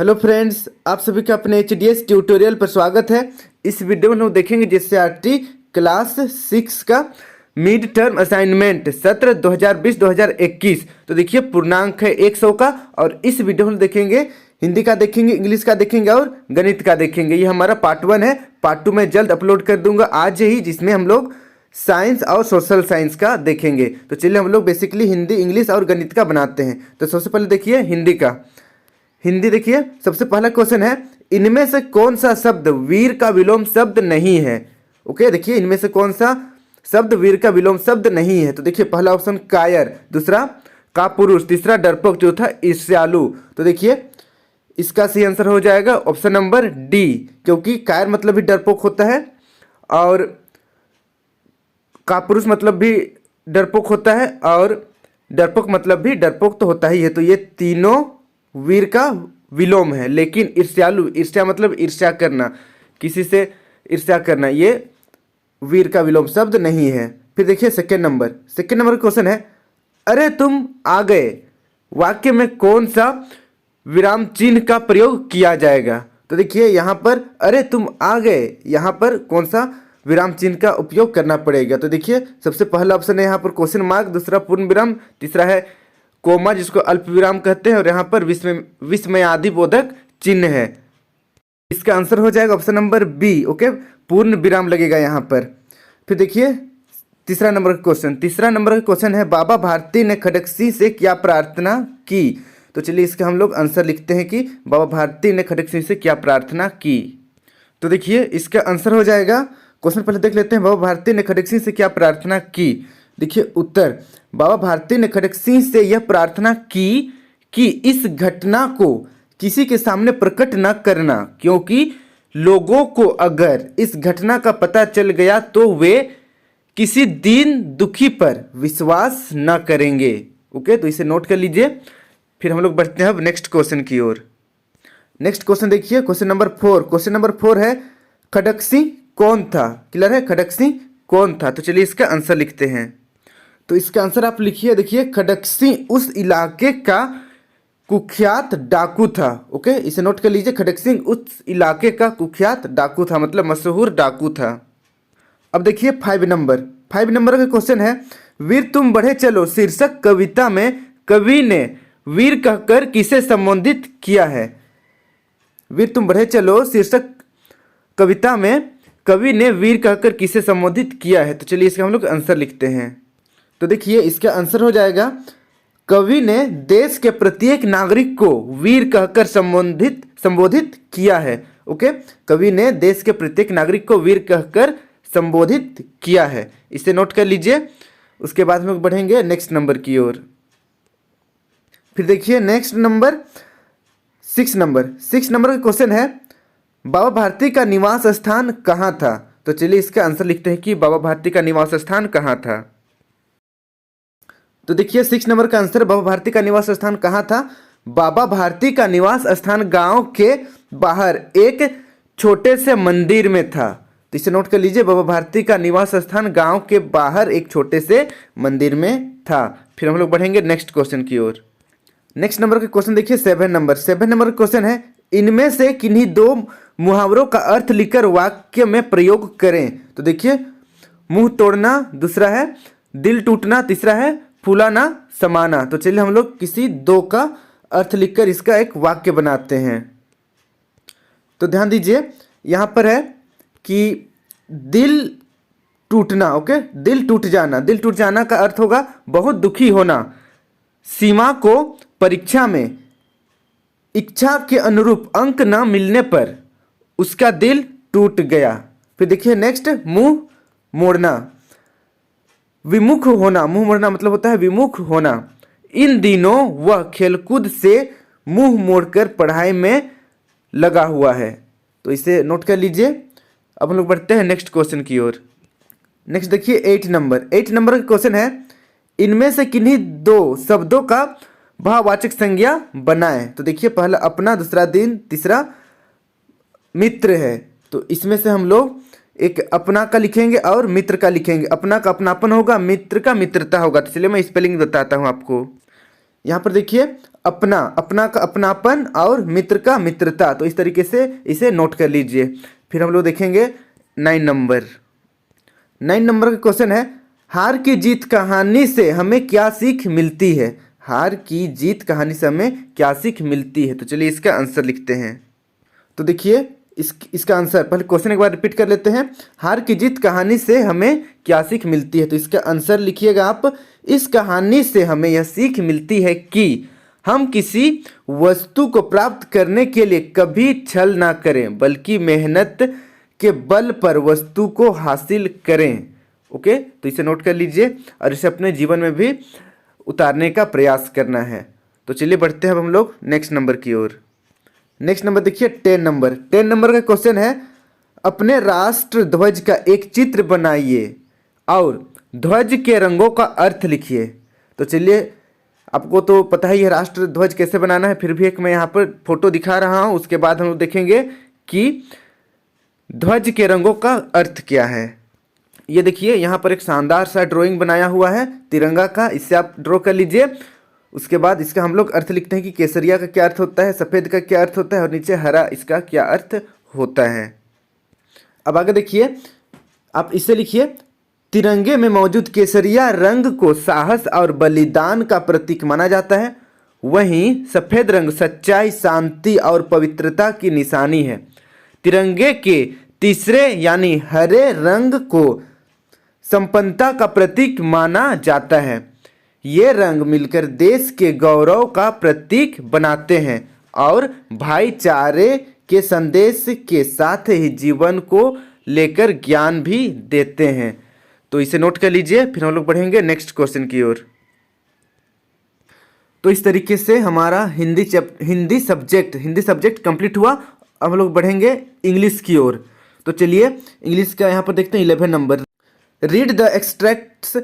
Hello friends, आप सभी का अपने एचडीएस ट्यूटोरियल पर स्वागत है। इस वीडियो में हम लोग देखेंगे जीसीईआरटी क्लास 6 का मिड टर्म असाइनमेंट सत्र 2020-2021। तो देखिए पूर्णांक है 100 का, और इस वीडियो में देखेंगे हिंदी का, देखेंगे इंग्लिश का, देखेंगे और गणित का देखेंगे। ये हमारा पार्ट 1 है। पार्ट 2 में जल्द अपलोड कर दूंगा आज ही, जिसमें हम लोग साइंस और सोशल साइंस का देखेंगे। तो चलिए हम लोग बेसिकली हिंदी, इंग्लिश और गणित का बनाते हैं। तो सबसे पहले देखिए हिंदी का। हिंदी देखिए, सबसे पहला क्वेश्चन है, इनमें से कौन सा शब्द वीर का विलोम शब्द नहीं है। ओके, देखिए इनमें से कौन सा शब्द वीर का विलोम शब्द नहीं है। तो देखिए पहला ऑप्शन कायर, दूसरा कापुरुष, तीसरा डरपोक, चौथा ईर्ष्यालु। तो देखिए इसका सही आंसर हो जाएगा ऑप्शन नंबर डी, क्योंकि कायर मतलब भी डरपोक होता है और कापुरुष मतलब भी डरपोक होता है और डरपोक मतलब भी डरपोक तो होता ही है। तो ये तीनों वीर का विलोम है। लेकिन ईर्ष्यालु, ईर्ष्या मतलब ईर्ष्या करना, किसी से ईर्ष्या करना, ये वीर का विलोम शब्द नहीं है। फिर देखिए सेकंड नंबर का क्वेश्चन है, अरे तुम आ गए वाक्य में कौन सा विराम चिन्ह का प्रयोग किया जाएगा। तो देखिए यहाँ पर अरे तुम आ गए, यहाँ पर कौन सा विराम चिन्ह का उपयोग करना पड़ेगा। तो देखिए सबसे पहला ऑप्शन है यहाँ पर क्वेश्चन मार्क, दूसरा पूर्ण विराम, तीसरा है कोमा जिसको अल्प विराम कहते हैं, और यहाँ पर विस्मयादि बोधक चिन्ह है। इसका आंसर हो जाएगा ऑप्शन नंबर बी। ओके, पूर्ण विराम लगेगा यहाँ पर। फिर देखिए तीसरा नंबर का क्वेश्चन है, बाबा भारती ने खड़गसिंह से क्या प्रार्थना की। तो चलिए इसका हम लोग आंसर लिखते हैं कि बाबा भारती ने खड़गसिंह से क्या प्रार्थना की। तो देखिए इसका आंसर हो जाएगा, क्वेश्चन पहले देख लेते हैं, बाबा भारती ने खड़गसिंह से क्या प्रार्थना की। देखिए उत्तर, बाबा भारती ने खड़गसिंह से यह प्रार्थना की कि इस घटना को किसी के सामने प्रकट न करना, क्योंकि लोगों को अगर इस घटना का पता चल गया तो वे किसी दीन दुखी पर विश्वास न करेंगे। ओके, तो इसे नोट कर लीजिए। फिर हम लोग बढ़ते हैं अब नेक्स्ट क्वेश्चन की ओर। नेक्स्ट क्वेश्चन देखिए, क्वेश्चन नंबर 4 है, खड़गसिंह कौन था। क्लियर है, खड़गसिंह कौन था। तो चलिए इसका आंसर लिखते हैं। तो इसका आंसर आप लिखिए, देखिए खड़गसिंह उस इलाके का कुख्यात डाकू था। ओके, इसे नोट कर लीजिए, खड़गसिंह उस इलाके का कुख्यात डाकू था, मतलब मशहूर डाकू था। अब देखिए 5 नंबर का क्वेश्चन है, वीर तुम बढ़े चलो शीर्षक कविता में कवि ने वीर कहकर किसे संबोधित किया है। वीर तुम बढ़े चलो शीर्षक कविता में कवि ने वीर कहकर किसे संबोधित किया है। तो चलिए इसका हम लोग आंसर लिखते हैं। तो देखिए इसका आंसर हो जाएगा, कवि ने देश के प्रत्येक नागरिक को वीर कहकर संबोधित किया है। ओके, कवि ने देश के प्रत्येक नागरिक को वीर कहकर संबोधित किया है, इसे नोट कर लीजिए। उसके बाद हम लोग बढ़ेंगे नेक्स्ट नंबर की ओर। फिर देखिए नेक्स्ट नंबर 6 का क्वेश्चन है, बाबा भारती का निवास स्थान कहाँ था। तो चलिए इसका आंसर लिखते हैं कि बाबा भारती का निवास स्थान कहाँ था। तो देखिए 6 नंबर का आंसर, बाबा भारती का निवास स्थान कहाँ था। बाबा भारती का निवास स्थान गांव के बाहर एक छोटे से मंदिर में था। तो इसे नोट कर लीजिए, बाबा भारती का निवास स्थान गांव के बाहर एक छोटे से मंदिर में था। फिर हम लोग बढ़ेंगे नेक्स्ट क्वेश्चन की ओर। नेक्स्ट नंबर का क्वेश्चन देखिए 7 नंबर का क्वेश्चन है, इनमें से किन्हीं 2 मुहावरों का अर्थ लिखकर वाक्य में प्रयोग करें। तो देखिए मुंह तोड़ना दूसरा है, दिल टूटना तीसरा है, फूलाना समाना। तो चलिए हम लोग किसी 2 का अर्थ लिखकर इसका एक वाक्य बनाते हैं। तो ध्यान दीजिए यहाँ पर है कि दिल टूटना। ओके, दिल टूट जाना का अर्थ होगा बहुत दुखी होना। सीमा को परीक्षा में इच्छा के अनुरूप अंक न मिलने पर उसका दिल टूट गया। फिर देखिए नेक्स्ट, मुंह मोड़ना, विमुख होना। मुंह मोड़ना मतलब होता है विमुख होना। इन दिनों वह खेलकूद से मुंह मोड़कर पढ़ाई में लगा हुआ है। तो इसे नोट कर लीजिए। अब हम लोग बढ़ते हैं नेक्स्ट क्वेश्चन की ओर। नेक्स्ट देखिए 8 नंबर का क्वेश्चन है, इनमें से किन्हीं 2 शब्दों का भाववाचक संज्ञा बनाएं। तो देखिए पहला अपना, दूसरा दिन, तीसरा मित्र है। तो इसमें से हम लोग एक अपना का लिखेंगे और मित्र का लिखेंगे। अपना का अपनापन होगा, मित्र का मित्रता होगा। तो चलिए मैं स्पेलिंग बताता हूँ आपको। यहाँ पर देखिए अपना, अपना का अपनापन और मित्र का मित्रता। तो इस तरीके से इसे नोट कर लीजिए। फिर हम लोग देखेंगे 9 नंबर। 9 नंबर का क्वेश्चन है, हार की जीत कहानी से हमें क्या सीख मिलती है। हार की जीत कहानी से हमें क्या सीख मिलती है। तो चलिए इसका आंसर लिखते हैं। तो देखिए इसका आंसर, पहले क्वेश्चन एक बार रिपीट कर लेते हैं। हार की जीत कहानी से हमें क्या सीख मिलती है। तो इसका आंसर लिखिएगा आप। इस कहानी से हमें यह सीख मिलती है कि हम किसी वस्तु को प्राप्त करने के लिए कभी छल ना करें, बल्कि मेहनत के बल पर वस्तु को हासिल करें। ओके, तो इसे नोट कर लीजिए और इसे अपने जीवन में भी उतारने का प्रयास करना है। तो चलिए बढ़ते हैं अब हम लोग नेक्स्ट नंबर की ओर। नेक्स्ट नंबर देखिए 10 नंबर। 10 नंबर का क्वेश्चन है, अपने राष्ट्र ध्वज का एक चित्र बनाइए और ध्वज के रंगों का अर्थ लिखिए। तो चलिए, आपको तो पता ही है राष्ट्र ध्वज कैसे बनाना है, फिर भी एक मैं यहाँ पर फोटो दिखा रहा हूँ। उसके बाद हम लोग देखेंगे कि ध्वज के रंगों का अर्थ क्या है। ये देखिए यहाँ पर एक शानदार सा ड्राइंग बनाया हुआ है तिरंगा का, इससे आप ड्रॉ कर लीजिए। उसके बाद इसका हम लोग अर्थ लिखते हैं कि केसरिया का क्या अर्थ होता है, सफ़ेद का क्या अर्थ होता है और नीचे हरा इसका क्या अर्थ होता है। अब आगे देखिए, आप इसे लिखिए, तिरंगे में मौजूद केसरिया रंग को साहस और बलिदान का प्रतीक माना जाता है, वहीं सफ़ेद रंग सच्चाई, शांति और पवित्रता की निशानी है। तिरंगे के तीसरे यानी हरे रंग को संपन्नता का प्रतीक माना जाता है। ये रंग मिलकर देश के गौरव का प्रतीक बनाते हैं और भाईचारे के संदेश के साथ ही जीवन को लेकर ज्ञान भी देते हैं। तो इसे नोट कर लीजिए। फिर हम लोग बढ़ेंगे नेक्स्ट क्वेश्चन की ओर। तो इस तरीके से हमारा हिंदी सब्जेक्ट कंप्लीट हुआ। अब हम लोग बढ़ेंगे इंग्लिश की ओर। तो चलिए इंग्लिश का यहाँ पर देखते हैं 11 number. Read the extracts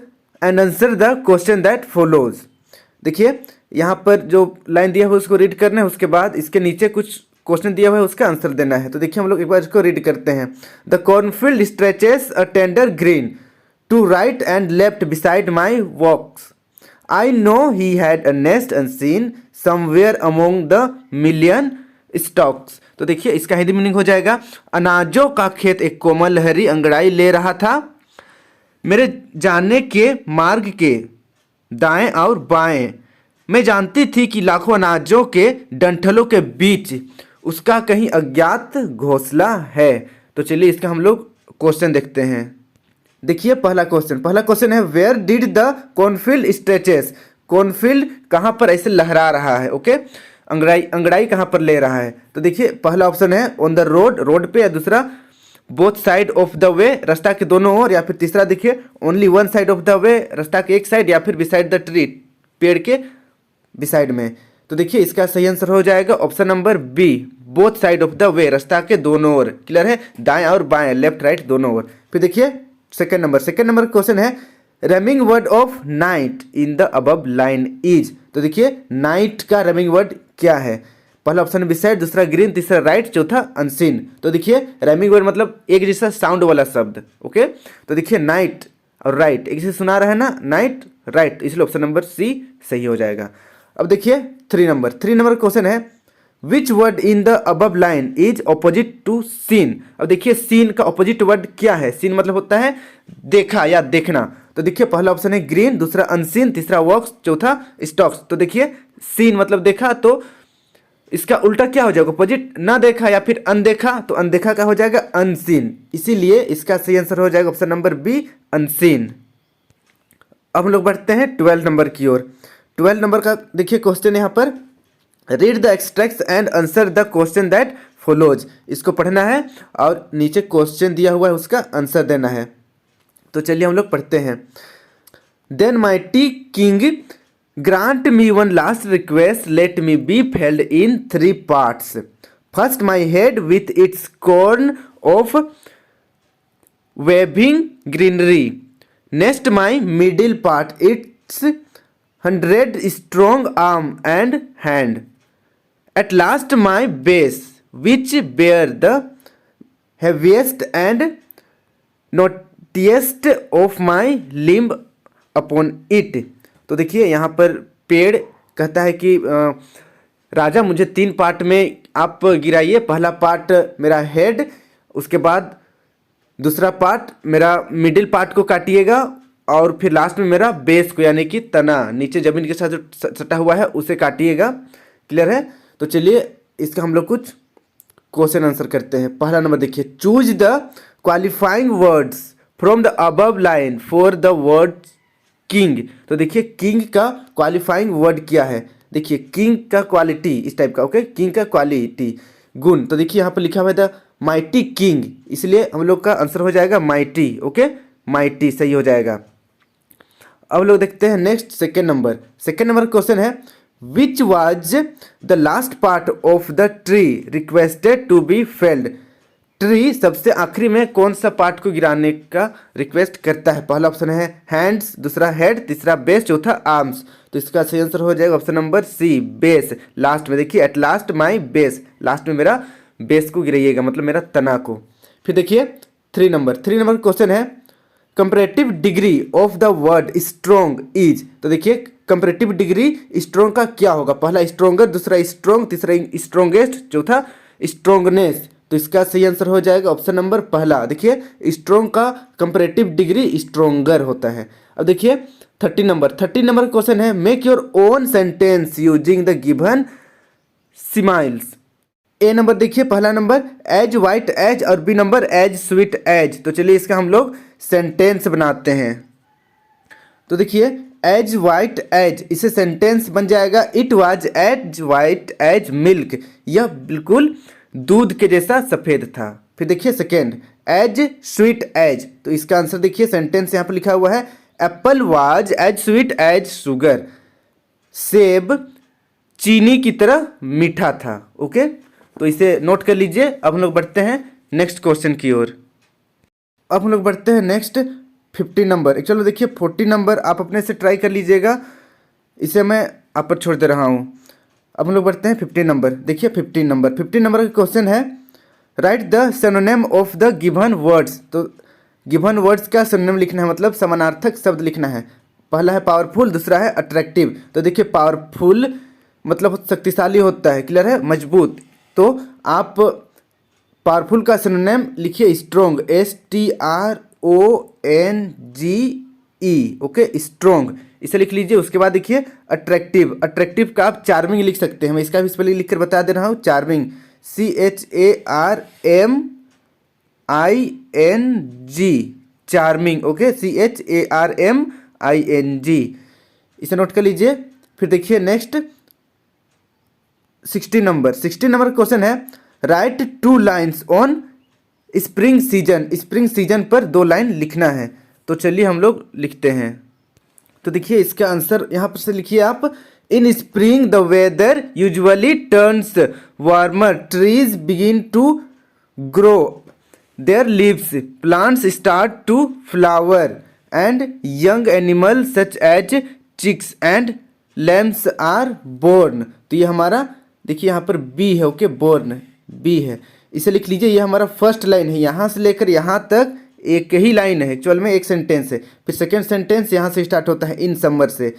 and answer the question that follows. देखिए यहाँ पर जो लाइन दिया हुआ है उसको रीड करना है, उसके बाद इसके नीचे कुछ क्वेश्चन दिया हुआ है उसका आंसर देना है। तो देखिए हम लोग एक बार इसको रीड करते हैं। The cornfield stretches a tender green to right and left beside my walks. I know he had a nest unseen somewhere among the million stalks. तो देखिए इसका हिंदी मीनिंग हो जाएगा, अनाजों का खेत एक कोमल लहरी अंगड़ाई ले रहा था, मेरे जाने के मार्ग के दाएं और बाएं मैं जानती थी कि लाखों अनाजों के डंठलों के बीच उसका कहीं अज्ञात घोंसला है। तो चलिए इसका हम लोग क्वेश्चन देखते हैं। देखिए पहला क्वेश्चन है, where did the cornfield stretches. Cornfield कहाँ पर ऐसे लहरा रहा है। ओके, अंगड़ाई कहाँ पर ले रहा है। तो देखिए पहला ऑप्शन है ऑन द रोड पे, या दूसरा both side of the way, रास्ता के दोनों ओर, या फिर तीसरा देखिए only one side of the way, रास्ता के एक साइड, या फिर बिसाइड द ट्री, पेड़ के बिसाइड में। तो देखिए इसका सही आंसर हो जाएगा option number B, both side of the way, रास्ता के दोनों ओर। क्लियर है, दाएं और बाएं, लेफ्ट राइट दोनों ओर। फिर देखिए सेकंड नंबर क्वेश्चन है, ramming word of night in the above line is. तो देखिए नाइट का रमिंग वर्ड क्या है। पहला ऑप्शन बिसाइड, दूसरा ग्रीन, तीसरा राइट, चौथा अनसीन। तो देखिए राइमिंग वर्ड मतलब एक जैसा साउंड वाला शब्द। ओके, तो देखिए नाइट और राइट एक जैसे सुना रहा है ना, नाइट राइट, इसलिए ऑप्शन नंबर सी सही हो जाएगा। अब देखिए 3 नंबर क्वेश्चन है, which word in the above line is opposite to seen. अब देखिए सीन का ऑपोजिट वर्ड क्या है। सीन मतलब होता है देखा या देखना। तो देखिए पहला ऑप्शन है ग्रीन, दूसरा अनसीन, तीसरा वॉक्स, चौथा स्टॉक्स। तो देखिए सीन मतलब देखा, तो इसका उल्टा क्या हो जाएगा, अपोजिट, ना देखा या फिर अनदेखा। तो अनदेखा का हो जाएगा अनसीन, इसीलिए इसका सही आंसर हो जाएगा ऑप्शन नंबर बी, अनसीन। अब हम लोग बढ़ते हैं 12 नंबर की ओर। 12 नंबर का देखिए क्वेश्चन यहाँ पर, read the extracts and answer the question that follows. इसको पढ़ना है और नीचे क्वेश्चन दिया हुआ है उसका आंसर देना है। तो चलिए हम लोग पढ़ते हैं। Then mighty king grant me one last request, let me be felled in 3 parts. First my head with its crown of waving greenery, next my middle part, its 100 strong arm and hand, at last my base which bear the heaviest and knottiest of my limb upon it. तो देखिए यहाँ पर पेड़ कहता है कि राजा मुझे 3 part में आप गिराइए, पहला पार्ट मेरा हेड, उसके बाद दूसरा पार्ट मेरा मिडिल पार्ट को काटिएगा और फिर लास्ट में मेरा बेस को यानी कि तना नीचे ज़मीन के साथ जो सटा हुआ है उसे काटिएगा। क्लियर है? तो चलिए इसका हम लोग कुछ क्वेश्चन आंसर करते हैं। पहला नंबर देखिए, choose the qualifying words from the above line for the word king. तो देखिए किंग का क्वालिफाइंग वर्ड क्या है। देखिए किंग का क्वालिटी इस टाइप का, ओके, किंग का क्वालिटी गुण। तो देखिए यहाँ पर लिखा हुआ है द माइटी किंग, इसलिए हम लोग का आंसर हो जाएगा माइटी। ओके, माइटी सही हो जाएगा। अब लोग देखते हैं नेक्स्ट सेकेंड नंबर क्वेश्चन है, which was the last part of the tree requested to be felled. Tree सबसे आखिरी में कौन सा पार्ट को गिराने का रिक्वेस्ट करता है। पहला ऑप्शन है हैंड्स, दूसरा हेड, तीसरा बेस, चौथा आर्म्स। तो इसका सही आंसर हो जाएगा option number C, base. Last में देखिए, at last my base, last में मेरा बेस को गिराइएगा, मतलब मेरा तना को। फिर देखिए 3 नंबर क्वेश्चन है, comparative degree of the word strong is. तो देखिए कंपैरेटिव डिग्री स्ट्रोंग का क्या होगा। पहला स्ट्रोंगर, दूसरा स्ट्रोंग, तीसरा स्ट्रोंगेस्ट, चौथा स्ट्रोंगनेस। तो इसका सही आंसर हो जाएगा ऑप्शन नंबर पहला। देखिए स्ट्रोंग का कंपैरेटिव डिग्री स्ट्रोंगर होता है। अब देखिए 30 नंबर क्वेश्चन है, make your own sentence using the given similes. A number देखिए, पहला नंबर एज वाइट एज और B number as sweet as. तो चलिए इसका हम लोग सेंटेंस बनाते हैं। तो देखिए एज वाइट एज, इसे सेंटेंस बन जाएगा, it was as white as milk. यह बिल्कुल दूध के जैसा सफ़ेद था। फिर देखिए सेकेंड, एज स्वीट एज। तो इसका आंसर देखिए सेंटेंस यहाँ पर लिखा हुआ है, apple was as sweet as sugar. सेब चीनी की तरह मीठा था। ओके, तो इसे नोट कर लीजिए। अब हम लोग बढ़ते हैं नेक्स्ट क्वेश्चन की ओर। अब हम लोग बढ़ते हैं नेक्स्ट 50 नंबर। चलो देखिए 40 नंबर आप अपने से ट्राई कर लीजिएगा, इसे मैं आप पर छोड़ दे रहा हूँ। अब हम लोग बढ़ते हैं 50 नंबर। देखिए 50 नंबर का क्वेश्चन है, right the synonym of the given words. तो गिवन वर्ड्स का सिनोनिम लिखना है, मतलब समानार्थक शब्द लिखना है। पहला है पावरफुल, दूसरा है अट्रैक्टिव। तो देखिए पावरफुल मतलब शक्तिशाली होता है, क्लियर है, मजबूत। तो आप पावरफुल का सिनोनिम लिखिए स्ट्रोंग, STRONGE। ओके, स्ट्रोंग इसे लिख लीजिए। उसके बाद देखिए अट्रैक्टिव का आप चार्मिंग लिख सकते हैं। मैं इसका भी स्पेलिंग लिख कर बता दे रहा हूँ, charming CHARMING, charming. Okay, CHARMING, इसे नोट कर लीजिए। फिर देखिए नेक्स्ट 60 नंबर क्वेश्चन है, right 2 lines on spring season पर 2 लाइन लिखना है। तो चलिए हम लोग लिखते हैं। तो देखिए इसका आंसर यहाँ पर से लिखिए आप, in spring the weather usually turns warmer, trees begin to grow their leaves, plants start to flower and young animal such as chicks and lambs are born. तो ये हमारा देखिए यहाँ पर बी है। ओके, बोर्न बी है, इसे लिख लीजिए। ये हमारा फर्स्ट लाइन है, यहाँ से लेकर यहाँ तक एक ही लाइन है, एक्चुअल में एक सेंटेंस है। फिर सेकेंड सेंटेंस यहाँ से स्टार्ट होता है इन समर से।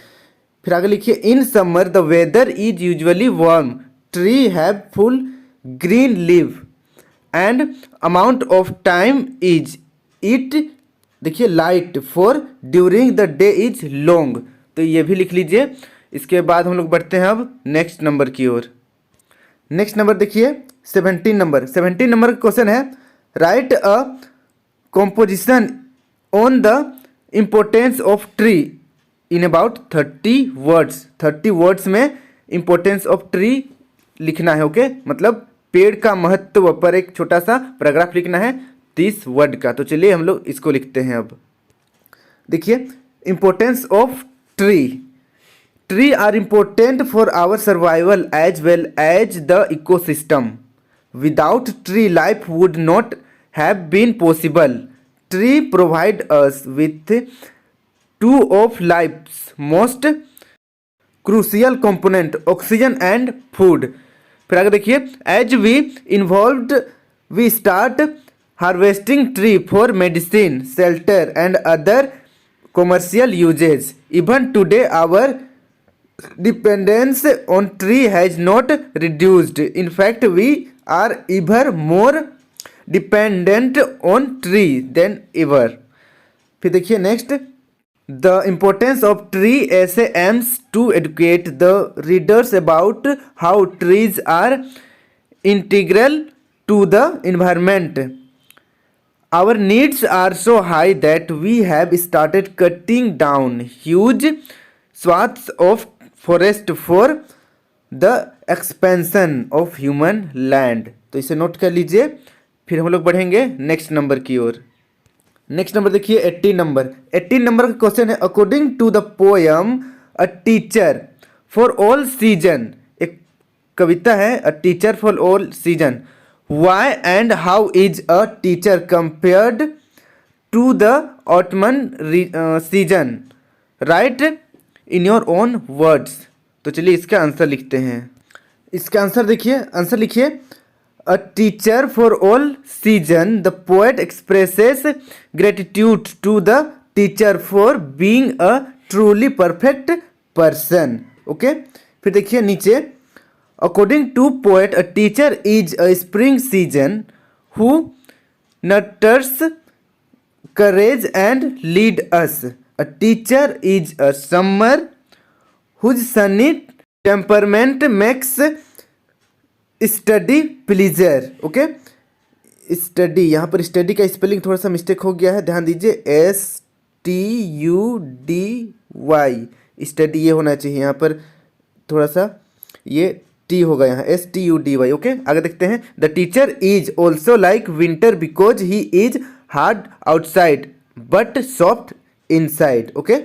फिर आगे लिखिए, in summer the weather is usually warm, tree have full green leave and amount of time is it, देखिए light for during the day is long. तो ये भी लिख लीजिए। इसके बाद हम लोग बढ़ते हैं अब नेक्स्ट नंबर की ओर। नेक्स्ट नंबर देखिए 17 नंबर का क्वेश्चन है, right a composition on the importance of tree in about 30 words. 30 words में इम्पोर्टेंस ऑफ ट्री लिखना है। ओके, मतलब पेड़ का महत्व पर एक छोटा सा पैराग्राफ लिखना है 30 वर्ड का। तो चलिए हम लोग इसको लिखते हैं। अब देखिए importance of tree are important for our survival as well as the ecosystem. Without tree, life would not have been possible. Tree provide us with two of life's most crucial component, oxygen and food. फिर आगे देखिए, as we involved, we start harvesting tree for medicine, shelter and other commercial uses. Even today, our dependence on tree has not reduced. In fact, we are ever more dependent on tree than ever. फिर देखिए next, the importance of tree essay aims to educate the readers about how trees are integral to the environment. Our needs are so high that we have started cutting down huge swaths of forest for the expansion of human land. तो इसे note कर लीजिए. फिर हम लोग बढ़ेंगे next number की ओर. Next number देखिए 18 नंबर. 18 नंबर का क्वेश्चन है, according to the poem a teacher for all season. एक कविता है, a teacher for all season. Why and how is a teacher compared to the autumn season? Write in your own words. तो चलिए इसका answer लिखते हैं. इसका answer देखिए, आंसर लिखिए. A teacher for all season, the poet expresses gratitude to the teacher for being a truly perfect person. Okay? फिर देखिए नीचे, according to poet, a teacher is a spring season who nurtures courage and lead us. A teacher is a summer whose sunny temperament makes study pleasure. Okay? Study, यहाँ पर study का spelling थोड़ा सा mistake हो गया है, ध्यान दीजिए. STUDY स्टडी ये होना चाहिए, यहाँ पर थोड़ा सा ये टी होगा, यहाँ STUDY. ओके, आगे देखते हैं. The teacher is also like winter because he is hard outside but soft inside. Okay,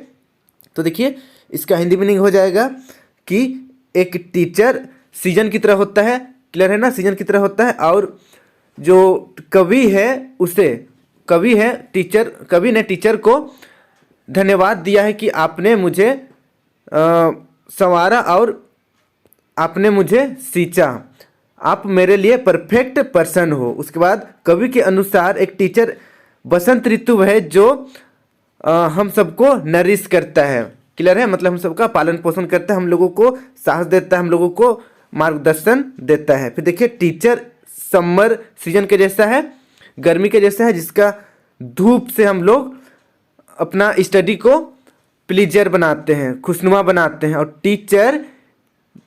तो देखिए इसका हिंदी मीनिंग हो जाएगा कि एक टीचर सीजन की तरह होता है. क्लियर है ना, सीजन की तरह होता है. और जो कवि है उसे, कवि है टीचर, कवि ने टीचर को धन्यवाद दिया है कि आपने मुझे संवारा और आपने मुझे सींचा, आप मेरे लिए परफेक्ट पर्सन हो. उसके बाद कवि के अनुसार एक टीचर बसंत ऋतु है जो हम सबको नरिश करता है. क्लियर है, मतलब हम सबका पालन पोषण करता है, हम लोगों को साहस देता है, हम लोगों को मार्गदर्शन देता है. फिर देखिए टीचर समर सीजन के जैसा है, गर्मी के जैसा है, जिसका धूप से हम लोग अपना स्टडी को प्लीजर बनाते हैं, खुशनुमा बनाते हैं. और टीचर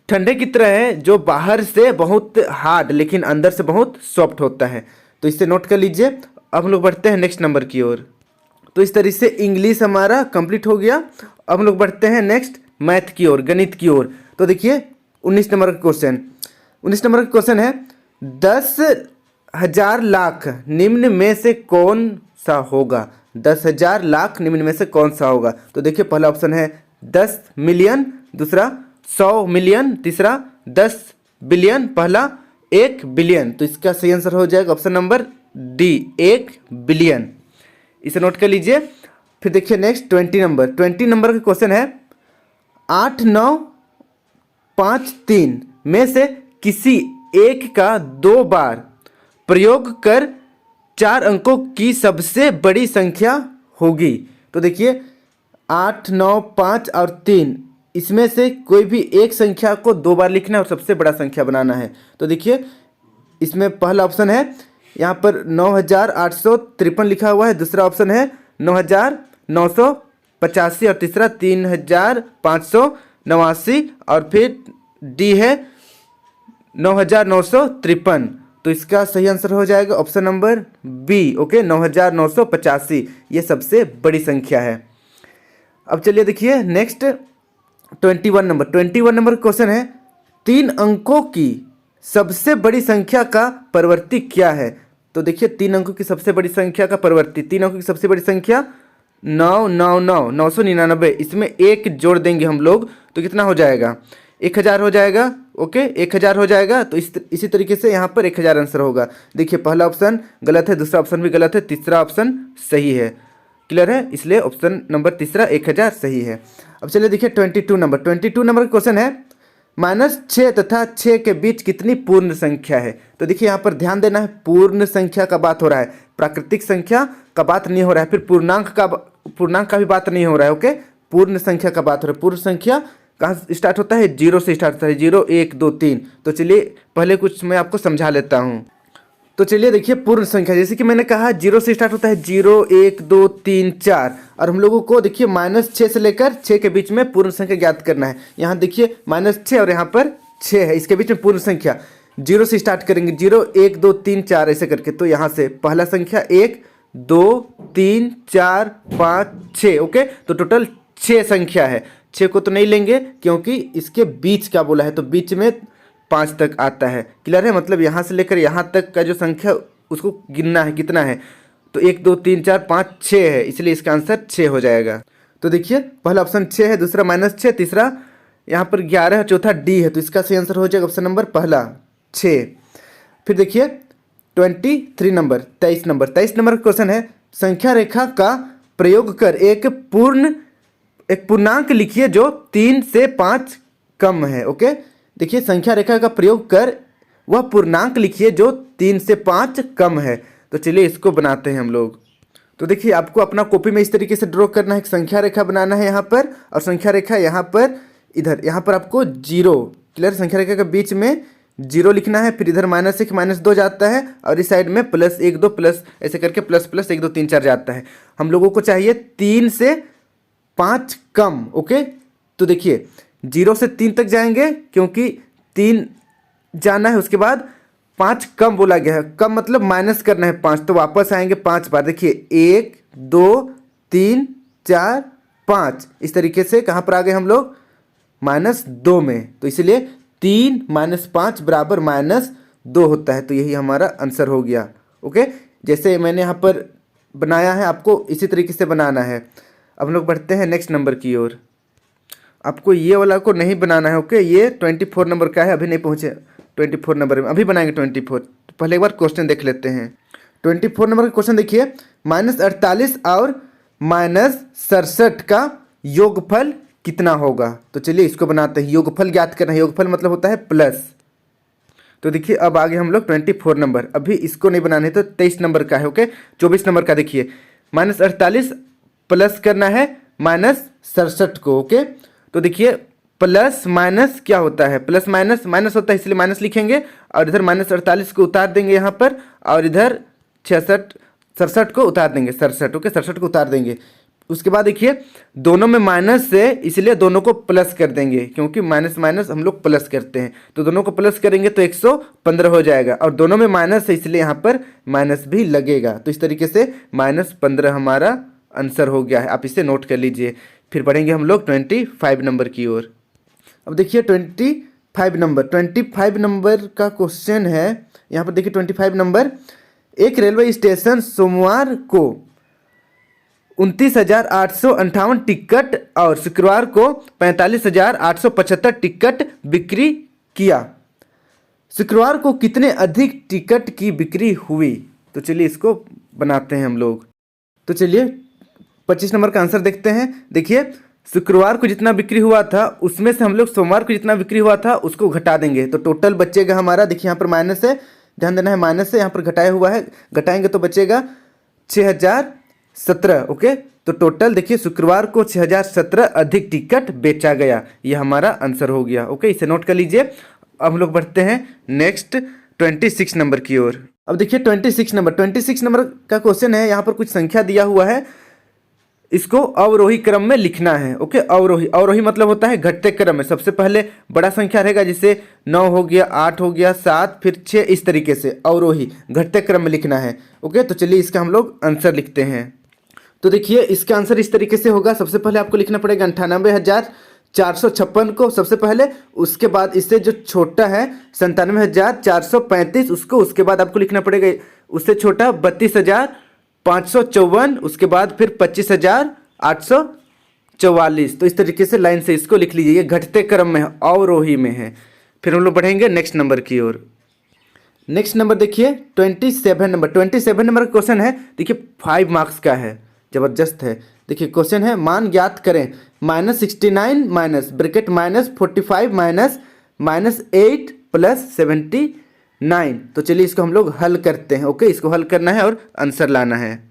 ठंडे की तरह है जो बाहर से बहुत हार्ड लेकिन अंदर से बहुत सॉफ्ट होता है. तो इसे नोट कर लीजिए. अब हम लोग बढ़ते हैं नेक्स्ट नंबर की ओर. तो इस तरीके से इंग्लिश हमारा कंप्लीट हो गया. अब हम लोग बढ़ते हैं नेक्स्ट मैथ की ओर, गणित की ओर. तो देखिए 19 नंबर का क्वेश्चन. 19 नंबर का क्वेश्चन है, 10,000 लाख निम्न में से कौन सा होगा. 10,000 लाख निम्न में से कौन सा होगा. तो देखिए पहला ऑप्शन है 10 मिलियन, दूसरा 100 मिलियन, तीसरा 10 बिलियन, पहला 1 बिलियन. तो इसका सही आंसर हो जाएगा ऑप्शन नंबर डी, 1 बिलियन. इसे नोट कर लीजिए. फिर देखिए नेक्स्ट 20 नंबर. 20 नंबर का क्वेश्चन है, 8 9 5 3 में से किसी एक का 2 बार प्रयोग कर 4 अंकों की सबसे बड़ी संख्या होगी. तो देखिए 8 9 5 और 3, इसमें से कोई भी एक संख्या को 2 बार लिखना है और सबसे बड़ा संख्या बनाना है. तो देखिए इसमें पहला ऑप्शन है यहाँ पर 9,853 लिखा हुआ है, दूसरा ऑप्शन है 9,985 और तीसरा 3,589 और फिर डी है 9,953. तो इसका सही आंसर हो जाएगा ऑप्शन नंबर बी. ओके, 9,985 ये सबसे बड़ी संख्या है. अब चलिए देखिए नेक्स्ट 21 नंबर. 21 नंबर क्वेश्चन है, 3 अंकों की सबसे बड़ी संख्या का परिवर्ती क्या है. तो देखिए 3 अंकों की सबसे बड़ी संख्या का परिवर्ती, 3 अंकों की सबसे बड़ी संख्या 999, इसमें एक जोड़ देंगे हम लोग तो कितना हो जाएगा, 1000 हो जाएगा. ओके, 1000 हो जाएगा. तो इसी तरीके से यहाँ पर 1000 आंसर होगा. देखिए पहला ऑप्शन गलत है, दूसरा ऑप्शन भी गलत है, तीसरा ऑप्शन सही है. क्लियर है, इसलिए ऑप्शन नंबर तीसरा 1000 सही है. अब चलिए देखिए 22 नंबर. 22 नंबर का क्वेश्चन है, -6 तथा 6 के बीच कितनी पूर्ण संख्या है. तो देखिए यहाँ पर ध्यान देना है, पूर्ण संख्या का बात हो रहा है, प्राकृतिक संख्या का बात नहीं हो रहा है, फिर पूर्णांक का भी बात नहीं हो रहा है. ओके, पूर्ण संख्या का बात हो रहा है. पूर्ण संख्या कहाँ से स्टार्ट होता है, जीरो से स्टार्ट होता है, 0 1 2 3। तो चलिए पहले कुछ मैं आपको समझा लेता हूँ। तो चलिए देखिए पूर्ण संख्या, जैसे कि मैंने कहा 0 से स्टार्ट होता है, 0 1 2 3 4, और हम लोगों को देखिए -6 से लेकर 6 के बीच में पूर्ण संख्या ज्ञात करना है। यहाँ देखिए -6 और यहाँ पर 6 है, इसके बीच में पूर्ण संख्या 0 से स्टार्ट करेंगे, 0 1 2 3 4 ऐसे करके। तो यहाँ से पहला संख्या 1 2 3 4 5 6, ओके। तो टोटल 6 संख्या है। 6 को तो नहीं लेंगे क्योंकि इसके बीच का बोला है, तो बीच में 5 तक आता है। क्लियर है, मतलब यहाँ से लेकर यहाँ तक का जो संख्या उसको गिनना है, कितना है। तो 1 2 3 4 5 6 है, इसलिए इसका आंसर 6 हो जाएगा। तो देखिए पहला ऑप्शन 6 है, दूसरा -6, तीसरा यहाँ पर 11 है, चौथा D है। तो इसका सही आंसर हो जाएगा ऑप्शन नंबर पहला 6। फिर देखिए 23 नंबर 23 नंबर का क्वेश्चन है, संख्या रेखा का प्रयोग कर एक पूर्णांक लिखिए जो 3 से 5 कम है, ओके। देखिए संख्या रेखा का प्रयोग कर वह पूर्णांक लिखिए जो 3 से 5 कम है। तो चलिए इसको बनाते हैं हम लोग। तो देखिए आपको अपना कॉपी में इस तरीके से ड्रॉ करना है, एक संख्या रेखा बनाना है यहाँ पर, और संख्या रेखा यहाँ पर, इधर यहाँ पर आपको 0, क्लियर, संख्या रेखा के बीच में 0 लिखना है। फिर इधर -1 -2 जाता है, और इस साइड में +1 2 प्लस ऐसे करके ++ 1 2 3 4 जाता है। हम लोगों को चाहिए 3 से 5 कम, ओके। तो देखिए 0 से 3 तक जाएंगे क्योंकि 3 जाना है, उसके बाद 5 कम बोला गया है, कम मतलब माइनस करना है 5, तो वापस आएंगे 5 बार। देखिए 1 2 3 4 5, इस तरीके से कहाँ पर आ गए हम लोग, -2 में। तो इसलिए 3 - 5 बराबर -2 होता है। तो यही हमारा आंसर हो गया, ओके। जैसे मैंने यहाँ पर बनाया है, आपको इसी तरीके से बनाना है। अब हम लोग बढ़ते हैं नेक्स्ट नंबर की ओर। आपको ये वाला को नहीं बनाना है, ओके। ये 24 नंबर का है, अभी नहीं पहुँचे 24 नंबर में, अभी बनाएंगे 24। पहले एक बार क्वेश्चन देख लेते हैं। 24 नंबर का क्वेश्चन देखिए, -48 और -67 का योगफल कितना होगा। तो चलिए इसको बनाते हैं। योगफल ज्ञात करना है, योगफल मतलब होता है प्लस। तो देखिए अब आगे हम लोग 24 नंबर, अभी इसको नहीं बनाने, तो 23 नंबर का है, ओके। 24 नंबर का देखिए, -48 प्लस करना है -67 को, ओके। तो देखिए प्लस माइनस क्या होता है, प्लस माइनस माइनस होता है, इसलिए माइनस लिखेंगे, और इधर -48 को उतार देंगे यहाँ पर, और इधर 67 को उतार देंगे, 67, ओके, 67 को उतार देंगे। उसके बाद देखिए दोनों में माइनस है, इसलिए दोनों को प्लस कर देंगे, क्योंकि माइनस माइनस हम लोग प्लस करते हैं। तो दोनों को प्लस करेंगे तो 115 हो जाएगा, और दोनों में माइनस है इसलिए यहाँ पर माइनस भी लगेगा। तो इस तरीके से -15 हमारा आंसर हो गया है, आप इसे नोट कर लीजिए। फिर बढ़ेंगे हम लोग 25 नंबर की ओर। अब देखिए 25 नंबर का क्वेश्चन है। यहाँ पर देखिए 25 नंबर, एक रेलवे स्टेशन सोमवार को 29,858 टिकट और शुक्रवार को 45,875 टिकट बिक्री किया। शुक्रवार को कितने अधिक टिकट की बिक्री हुई। तो चलिए इसको बनाते हैं हम लोग। तो चलिए 25 नंबर का आंसर देखते हैं। देखिए शुक्रवार को जितना बिक्री हुआ था उसमें से हम लोग सोमवार को जितना बिक्री हुआ था उसको घटा देंगे, तो टोटल बचेगा हमारा, देखिए यहाँ पर माइनस है, ध्यान देना है, माइनस है, यहाँ पर घटाया हुआ है, घटाएंगे तो बचेगा 6,017, ओके। तो टोटल देखिए शुक्रवार को 6,017 अधिक टिकट बेचा गया, ये हमारा आंसर हो गया, ओके। इसे नोट कर लीजिए। अब हम लोग बढ़ते हैं नेक्स्ट 26 नंबर की ओर। अब देखिए 26 नंबर का क्वेश्चन है। यहाँ पर कुछ संख्या दिया हुआ है, इसको अवरोही क्रम में लिखना है, ओके। अवरोही मतलब होता है घटते क्रम में, सबसे पहले बड़ा संख्या रहेगा, जैसे 9 हो गया, 8 हो गया, 7, फिर 6, इस तरीके से अवरोही घटते क्रम में लिखना है, ओके। तो चलिए इसका हम लोग आंसर लिखते हैं। तो देखिए इसका आंसर इस तरीके से होगा, सबसे पहले आपको लिखना पड़ेगा 98,456 को सबसे पहले, उसके बाद इससे जो छोटा है 97,435 उसको, उसके बाद आपको लिखना पड़ेगा उससे छोटा 32,554, उसके बाद फिर 25,844। तो इस तरीके से लाइन से इसको लिख लीजिए, ये घटते क्रम में है, अवरोही में है। फिर हम लोग बढ़ेंगे नेक्स्ट नंबर की ओर। नेक्स्ट नंबर देखिए 27 नंबर का क्वेश्चन है। देखिए 5 मार्क्स का है, जबरदस्त है। देखिए क्वेश्चन है, मान ज्ञात करें -69 माइनस ब्रैकेट -45 माइनस 8 प्लस 79। तो चलिए इसको हम लोग हल करते हैं, ओके। इसको हल करना है और आंसर लाना है।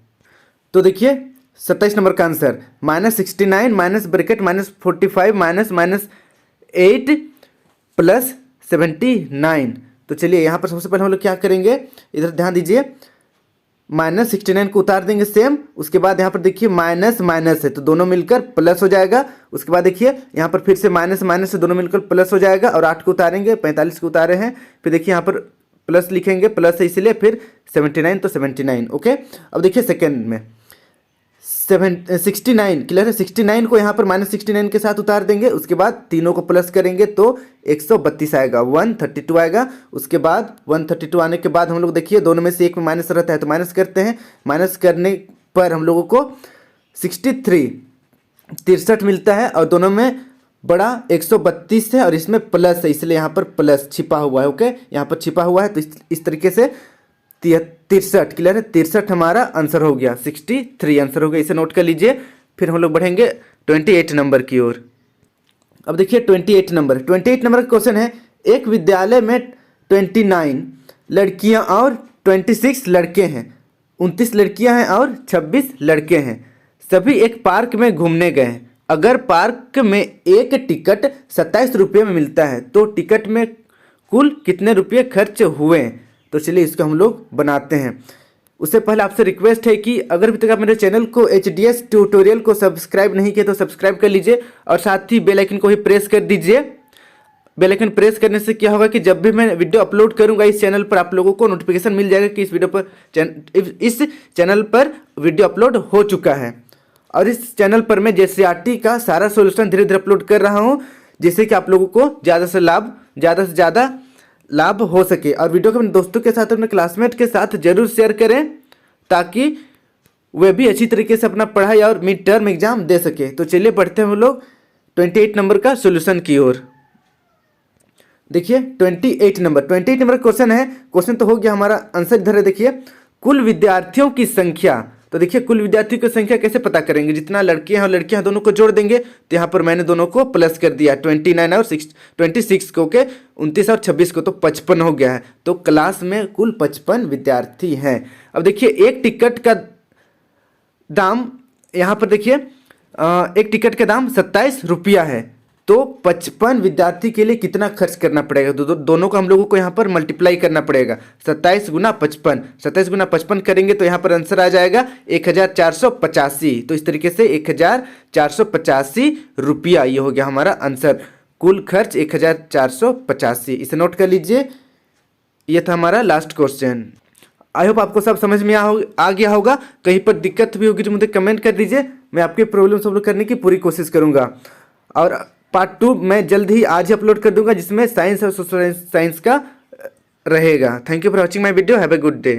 तो देखिए 27 नंबर का answer, -69 minus bracket -45 minus 8 plus 79। तो चलिए यहाँ पर सबसे पहले हम लोग क्या करेंगे, इधर ध्यान दीजिए, -69 को उतार देंगे सेम। उसके बाद यहाँ पर देखिए माइनस माइनस है तो दोनों मिलकर प्लस हो जाएगा। उसके बाद देखिए यहाँ पर फिर से माइनस माइनस से दोनों मिलकर प्लस हो जाएगा, और 8 को उतारेंगे, 45 को उतारे हैं, फिर देखिए यहाँ पर प्लस लिखेंगे, प्लस है इसलिए, फिर 79 तो 79। ओके, अब देखिए सेकेंड में 69 क्लियर है। 69 को यहाँ पर -69 के साथ उतार देंगे। उसके बाद तीनों को प्लस करेंगे तो 132 आएगा, 132 आएगा। उसके बाद 132 आने के बाद हम लोग देखिए दोनों में से एक में माइनस रहता है तो माइनस करते हैं। माइनस करने पर हम लोगों को 63 मिलता है, और दोनों में बड़ा 132 है और इसमें प्लस है इसलिए यहाँ पर प्लस छिपा हुआ है। ओके, यहाँ पर छिपा हुआ है तो इस तरीके से 63 क्लियर है। 63 हमारा आंसर हो गया, 63 आंसर हो गया, इसे नोट कर लीजिए। फिर हम लोग बढ़ेंगे 28 नंबर की ओर। अब देखिए 28 नंबर का क्वेश्चन है, एक विद्यालय में 29 लड़कियां और 26 लड़के हैं, 29 लड़कियां हैं और 26 लड़के हैं, सभी एक पार्क में घूमने गए हैं। अगर पार्क में एक टिकट 27 रुपये में मिलता है तो टिकट में कुल कितने रुपये खर्च हुए? तो चलिए इसको हम लोग बनाते हैं। उससे पहले आपसे रिक्वेस्ट है कि अगर अभी तक आप मेरे चैनल को HDS ट्यूटोरियल को सब्सक्राइब नहीं किया तो सब्सक्राइब कर लीजिए, और साथ ही बेल आइकन को भी प्रेस कर दीजिए। बेल आइकन प्रेस करने से क्या होगा कि जब भी मैं वीडियो अपलोड करूंगा इस चैनल पर आप लोगों को नोटिफिकेशन मिल जाएगा कि इस चैनल पर वीडियो अपलोड हो चुका है। और इस चैनल पर मैं JCERT का सारा सोल्यूशन धीरे धीरे अपलोड कर रहा हूँ, जिससे कि आप लोगों को ज़्यादा से ज़्यादा लाभ हो सके। और वीडियो को अपने दोस्तों के साथ, अपने क्लासमेट के साथ जरूर शेयर करें, ताकि वे भी अच्छी तरीके से अपना पढ़ाई और मिड टर्म एग्जाम दे सके। तो चलिए बढ़ते हैं हम लोग 28 नंबर का सोल्यूशन की ओर। देखिए 28 नंबर क्वेश्चन है। क्वेश्चन तो हो गया, हमारा आंसर इधर है। देखिए कुल विद्यार्थियों की संख्या, तो देखिए कुल विद्यार्थियों की संख्या कैसे पता करेंगे, जितना लड़कियां और लड़कियां दोनों को जोड़ देंगे। तो यहाँ पर मैंने दोनों को प्लस कर दिया, 29 और 26 को के 29 और 26 को, तो 55 हो गया है। तो क्लास में कुल 55 विद्यार्थी हैं। अब देखिए एक टिकट का दाम, यहाँ पर देखिए एक टिकट का दाम 27 रुपया है, तो 55 विद्यार्थी के लिए कितना खर्च करना पड़ेगा? दोनों को हम लोगों को यहाँ पर मल्टीप्लाई करना पड़ेगा। 27 गुना 55 करेंगे तो यहाँ पर आंसर आ जाएगा 1485। तो इस तरीके से 1485 रुपया ये हो गया हमारा आंसर। कुल खर्च 1485, इसे नोट कर लीजिए। ये था हमारा लास्ट क्वेश्चन। आई होप आपको सब समझ में आ गया होगा। कहीं पर दिक्कत भी होगी तो मुझे कमेंट कर दीजिए, मैं आपकी प्रॉब्लम सॉल्व करने की पूरी कोशिश करूँगा। और पार्ट 2 मैं जल्द ही आज ही अपलोड कर दूंगा, जिसमें साइंस और सोशल साइंस का रहेगा। Thank you for watching my video, have a good day.